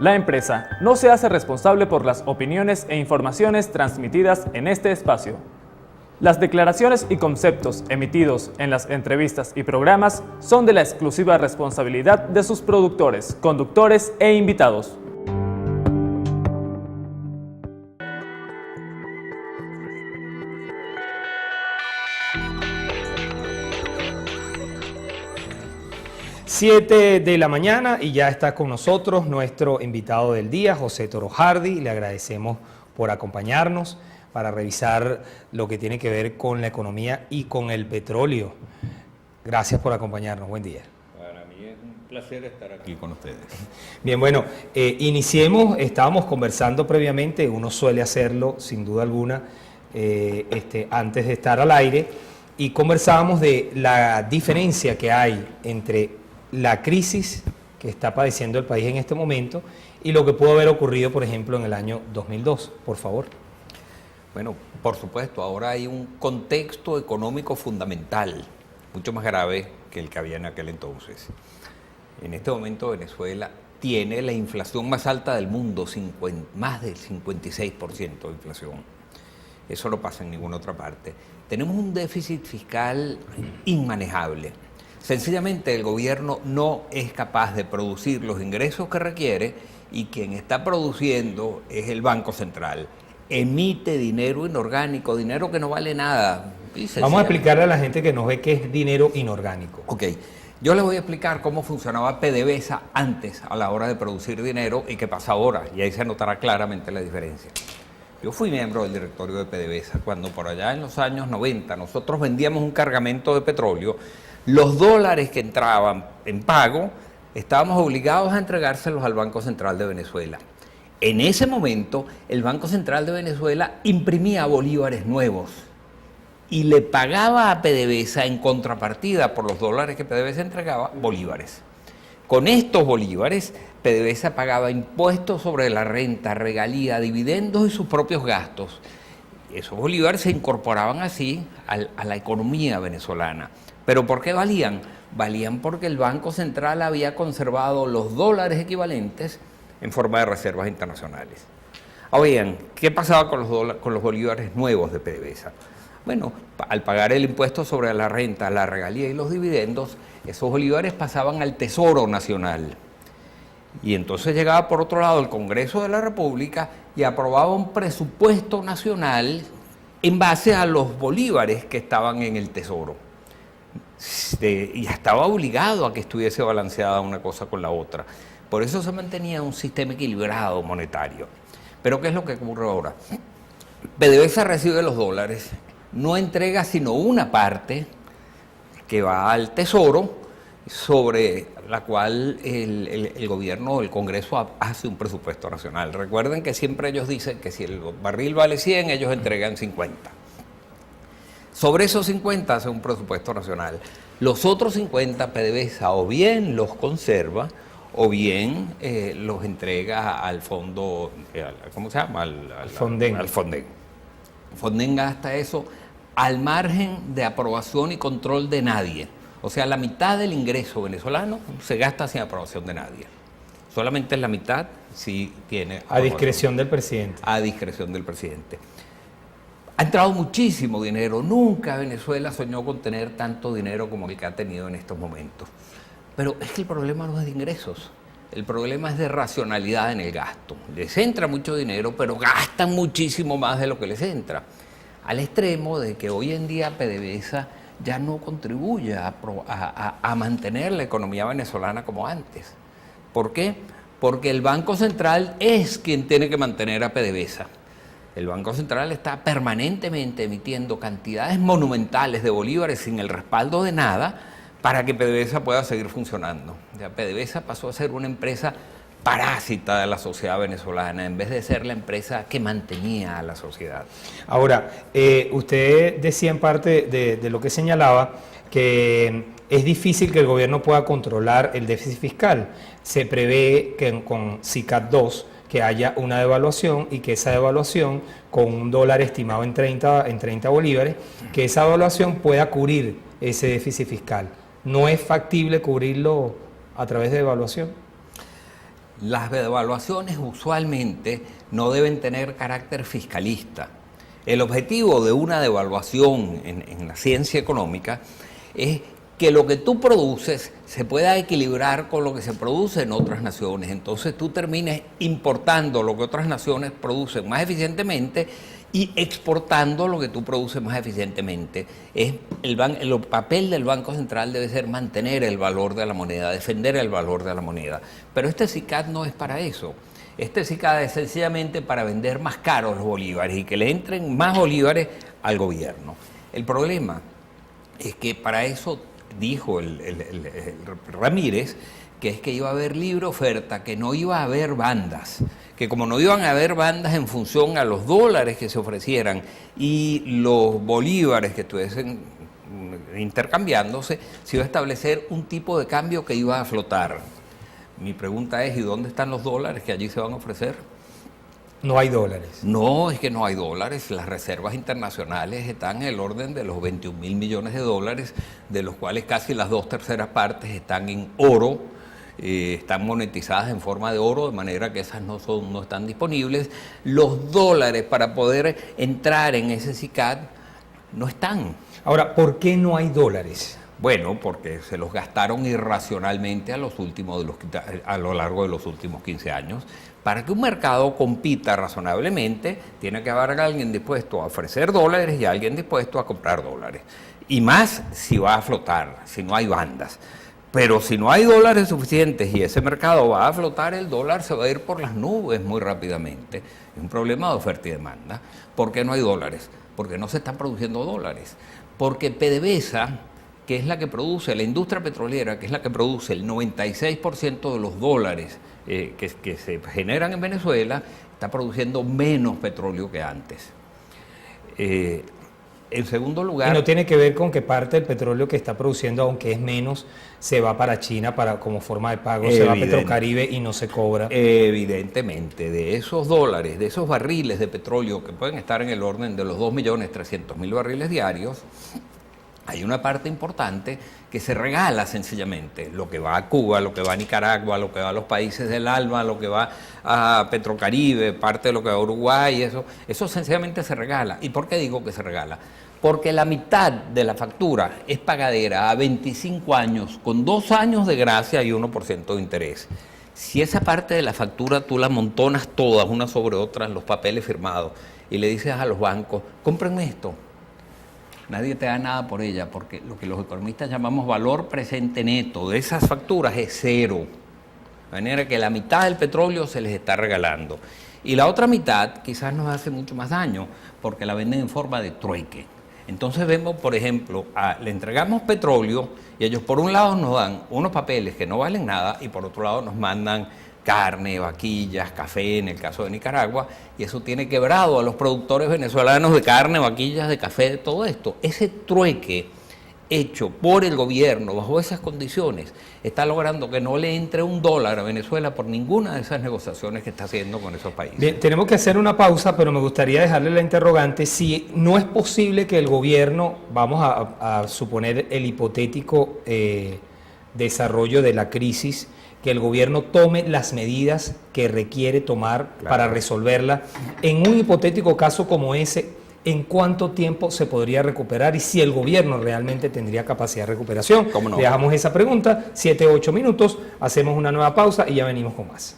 La empresa no se hace responsable por las opiniones e informaciones transmitidas en este espacio. Las declaraciones y conceptos emitidos en las entrevistas y programas son de la exclusiva responsabilidad de sus productores, conductores e invitados. Siete de la mañana y ya está con nosotros nuestro invitado del día, José Toro Hardy. Le agradecemos por acompañarnos para revisar lo que tiene que ver con la economía y con el petróleo. Gracias por acompañarnos. Buen día. Para mí es un placer estar aquí con ustedes. Bien, bueno, iniciemos. Estábamos conversando previamente, uno suele hacerlo sin duda alguna antes de estar al aire, y conversábamos de la diferencia que hay entre la crisis que está padeciendo el país en este momento y lo que pudo haber ocurrido, por ejemplo, en el año 2002. Por favor. Bueno, por supuesto, ahora hay un contexto económico fundamental, mucho más grave que el que había en aquel entonces. En este momento Venezuela tiene la inflación más alta del mundo, más del 56% de inflación. Eso no pasa en ninguna otra parte. Tenemos un déficit fiscal inmanejable. Sencillamente el gobierno no es capaz de producir los ingresos que requiere, y quien está produciendo es el Banco Central. Emite dinero inorgánico, dinero que no vale nada. Vamos a explicarle a la gente que nos ve qué es dinero inorgánico. Ok, yo les voy a explicar cómo funcionaba PDVSA antes a la hora de producir dinero y qué pasa ahora, y ahí se notará claramente la diferencia. Yo fui miembro del directorio de PDVSA cuando por allá en los años 90 nosotros vendíamos un cargamento de petróleo. Los dólares que entraban en pago estábamos obligados a entregárselos al Banco Central de Venezuela. En ese momento el Banco Central de Venezuela imprimía bolívares nuevos y le pagaba a PDVSA en contrapartida por los dólares que PDVSA entregaba, bolívares. Con estos bolívares, PDVSA pagaba impuestos sobre la renta, regalía, dividendos y sus propios gastos. Esos bolívares se incorporaban así a la economía venezolana. ¿Pero por qué valían? Valían porque el Banco Central había conservado los dólares equivalentes en forma de reservas internacionales. Ahora bien, ¿qué pasaba con los bolívares nuevos de PDVSA? Bueno, al pagar el impuesto sobre la renta, la regalía y los dividendos, esos bolívares pasaban al Tesoro Nacional. Y entonces llegaba por otro lado el Congreso de la República y aprobaba un presupuesto nacional en base a los bolívares que estaban en el Tesoro. Y estaba obligado a que estuviese balanceada una cosa con la otra. Por eso se mantenía un sistema equilibrado monetario. Pero ¿qué es lo que ocurre ahora? PDVSA recibe los dólares, no entrega sino una parte que va al Tesoro, sobre la cual el gobierno, el Congreso hace un presupuesto nacional. Recuerden que siempre ellos dicen que si el barril vale 100, ellos entregan 50. Sobre esos 50 hace un presupuesto nacional. Los otros 50 PDVSA o bien los conserva o bien los entrega al fondo, ¿cómo se llama? Al Fonden. Al Fonden. Fonden gasta eso al margen de aprobación y control de nadie. O sea, la mitad del ingreso venezolano se gasta sin aprobación de nadie. Solamente la mitad sí tiene a discreción del presidente. A discreción del presidente. Ha entrado muchísimo dinero. Nunca Venezuela soñó con tener tanto dinero como el que ha tenido en estos momentos. Pero es que el problema no es de ingresos. El problema es de racionalidad en el gasto. Les entra mucho dinero, pero gastan muchísimo más de lo que les entra. Al extremo de que hoy en día PDVSA ya no contribuye a mantener la economía venezolana como antes. ¿Por qué? Porque el Banco Central es quien tiene que mantener a PDVSA. El Banco Central está permanentemente emitiendo cantidades monumentales de bolívares sin el respaldo de nada para que PDVSA pueda seguir funcionando. O sea, PDVSA pasó a ser una empresa parásita de la sociedad venezolana en vez de ser la empresa que mantenía a la sociedad. Ahora, usted decía en parte de lo que señalaba que es difícil que el gobierno pueda controlar el déficit fiscal. Se prevé que con SICAD 2 que haya una devaluación y que esa devaluación con un dólar estimado en 30 bolívares, que esa devaluación pueda cubrir ese déficit fiscal. ¿No es factible cubrirlo a través de devaluación? Las devaluaciones usualmente no deben tener carácter fiscalista. El objetivo de una devaluación en la ciencia económica es que lo que tú produces se pueda equilibrar con lo que se produce en otras naciones. Entonces tú termines importando lo que otras naciones producen más eficientemente y exportando lo que tú produces más eficientemente. El papel del Banco Central debe ser mantener el valor de la moneda, defender el valor de la moneda. Pero este SICAD no es para eso. Este SICAD es sencillamente para vender más caros los bolívares y que le entren más bolívares al gobierno. El problema es que para eso dijo el Ramírez, que es que iba a haber libre oferta, que no iba a haber bandas, que como no iban a haber bandas en función a los dólares que se ofrecieran y los bolívares que estuviesen intercambiándose, se iba a establecer un tipo de cambio que iba a flotar. Mi pregunta es, ¿y dónde están los dólares que allí se van a ofrecer? No hay dólares. No, es que no hay dólares. Las reservas internacionales están en el orden de los 21.000 millones de dólares, de los cuales casi las 2/3 partes están en oro, están monetizadas en forma de oro, de manera que esas no están disponibles. Los dólares para poder entrar en ese SICAD no están. Ahora, ¿por qué no hay dólares? Bueno, porque se los gastaron irracionalmente a lo largo de los últimos 15 años. Para que un mercado compita razonablemente, tiene que haber alguien dispuesto a ofrecer dólares y alguien dispuesto a comprar dólares. Y más si va a flotar, si no hay bandas. Pero si no hay dólares suficientes y ese mercado va a flotar, el dólar se va a ir por las nubes muy rápidamente. Es un problema de oferta y demanda. ¿Por qué no hay dólares? Porque no se están produciendo dólares. Porque PDVSA, que es la que produce, la industria petrolera, que es la que produce el 96% de los dólares que se generan en Venezuela, está produciendo menos petróleo que antes. En segundo lugar... Y no tiene que ver con que parte del petróleo que está produciendo, aunque es menos, se va para China como forma de pago, se va a Petrocaribe y no se cobra. Evidentemente, de esos dólares, de esos barriles de petróleo que pueden estar en el orden de los 2.300.000 barriles diarios, hay una parte importante que se regala sencillamente, lo que va a Cuba, lo que va a Nicaragua, lo que va a los países del ALBA, lo que va a Petrocaribe, parte de lo que va a Uruguay, eso sencillamente se regala. ¿Y por qué digo que se regala? Porque la mitad de la factura es pagadera a 25 años, con 2 años de gracia y 1% de interés. Si esa parte de la factura tú la amontonas todas, una sobre otra, los papeles firmados, y le dices a los bancos, cómprenme esto, nadie te da nada por ella, porque lo que los economistas llamamos valor presente neto de esas facturas es cero. De manera que la mitad del petróleo se les está regalando. Y la otra mitad quizás nos hace mucho más daño, porque la venden en forma de trueque. Entonces vemos, por ejemplo, le entregamos petróleo y ellos por un lado nos dan unos papeles que no valen nada y por otro lado nos mandan carne, vaquillas, café, en el caso de Nicaragua, y eso tiene quebrado a los productores venezolanos de carne, vaquillas, de café, de todo esto. Ese trueque hecho por el gobierno bajo esas condiciones está logrando que no le entre un dólar a Venezuela por ninguna de esas negociaciones que está haciendo con esos países. Bien, tenemos que hacer una pausa, pero me gustaría dejarle la interrogante si no es posible que el gobierno, vamos a suponer el hipotético desarrollo de la crisis, que el gobierno tome las medidas que requiere tomar para resolverla. En un hipotético caso como ese, ¿en cuánto tiempo se podría recuperar y si el gobierno realmente tendría capacidad de recuperación? ¿Cómo no? Dejamos esa pregunta, 7 u 8 minutos, hacemos una nueva pausa y ya venimos con más.